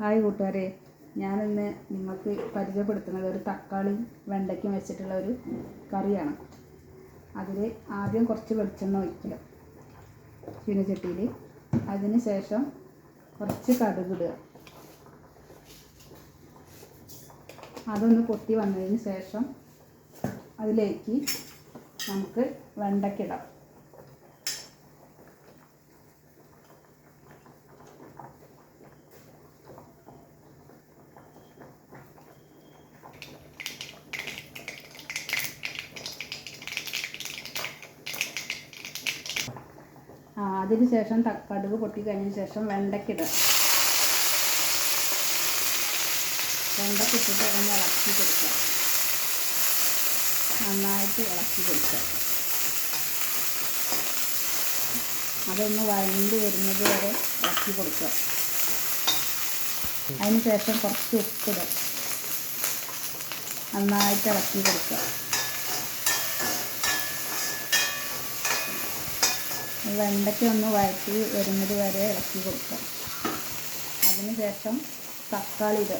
Hi കൂട്ടുകാരെ, ഞാനിന്ന് നിങ്ങൾക്ക് പരിചയപ്പെടുത്തുന്നത് ഒരു തക്കാളിയും വെണ്ടയ്ക്കും വെച്ചിട്ടുള്ള ഒരു കറിയാണ്. അതിൽ ആദ്യം കുറച്ച് വെളിച്ചെണ്ണ ഒഴിക്കുക ചീനച്ചട്ടിയിൽ. അതിന് ശേഷം കുറച്ച് കടുക് ഇടുക. അതൊന്ന് പൊട്ടി വന്നതിന് ശേഷം അതിലേക്ക് നമുക്ക് വെണ്ടയ്ക്ക ഇടാം. അതിന് ശേഷം കടുക് പൊട്ടി കഴിഞ്ഞതിന് ശേഷം വെണ്ടയ്ക്ക ഇടുക. വെണ്ടയ്ക്ക ഇട്ടിട്ട് ഒന്ന് ഇളക്കി കൊടുക്കുക. നന്നായിട്ട് ഇളക്കി കൊടുക്കുക. അതൊന്ന് വഴണ്ട് വരുന്നത് വരെ ഇളക്കി കൊടുക്കുക. അതിന് ശേഷം കുറച്ച് ഉപ്പിടുക. നന്നായിട്ട് ഇളക്കി കൊടുക്കുക. വെണ്ടയ്ക്ക ഒന്ന് വഴറ്റി വരുന്നത് വരെ ഇളക്കി കൊടുക്കുക. അതിന് ശേഷം തക്കാളി ഇടുക.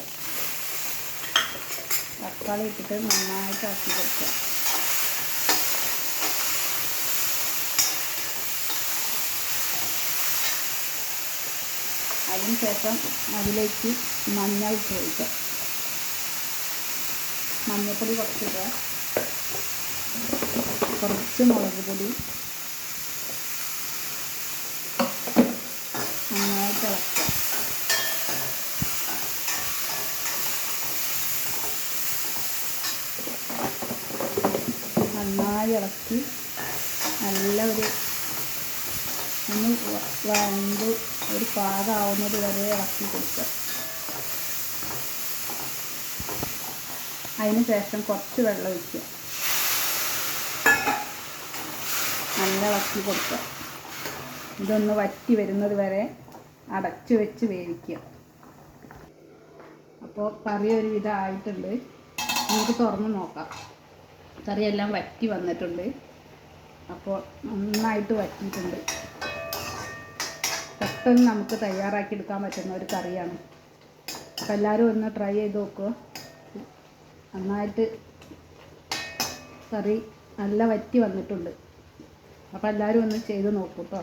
തക്കാളി ഇട്ടിട്ട് നന്നായിട്ട് ഇളക്കി കൊടുക്കുക. അതിന് ശേഷം അതിലേക്ക് മഞ്ഞൾ ഇട്ട് ഒഴിക്കുക. മഞ്ഞൾപ്പൊടി കുറച്ചിടുക. കുറച്ച് മുളക് പൊടി. നന്നായിട്ട് ഇളക്കുക. നന്നായി ഇളക്കി നല്ല ഒന്ന് വഴണ്ട് ഒരു പാകമാവുന്നത് വരെ ഇളക്കി കൊടുക്കുക. അതിന് ശേഷം കുറച്ച് വെള്ളം ഒഴിക്കുക. നല്ല ഇളക്കി കൊടുക്കുക. ഇതൊന്ന് വറ്റി വരുന്നത് വരെ അടച്ചു വെച്ച് വേവിക്കുക. അപ്പോൾ കറി ഒരുവിധം ആയിട്ടുണ്ട്. നമുക്ക് തുറന്ന് നോക്കാം. കറിയെല്ലാം വറ്റി വന്നിട്ടുണ്ട്. അപ്പോൾ നന്നായിട്ട് വറ്റിയിട്ടുണ്ട്. പെട്ടെന്ന് നമുക്ക് തയ്യാറാക്കി എടുക്കാൻ പറ്റുന്ന ഒരു കറിയാണ്. അപ്പോൾ എല്ലാവരും ഒന്ന് ട്രൈ ചെയ്ത് നോക്കുക. നന്നായിട്ട് കറി നല്ല വറ്റി വന്നിട്ടുണ്ട്. അപ്പോൾ എല്ലാവരും ഒന്ന് ചെയ്ത് നോക്കൂ കേട്ടോ.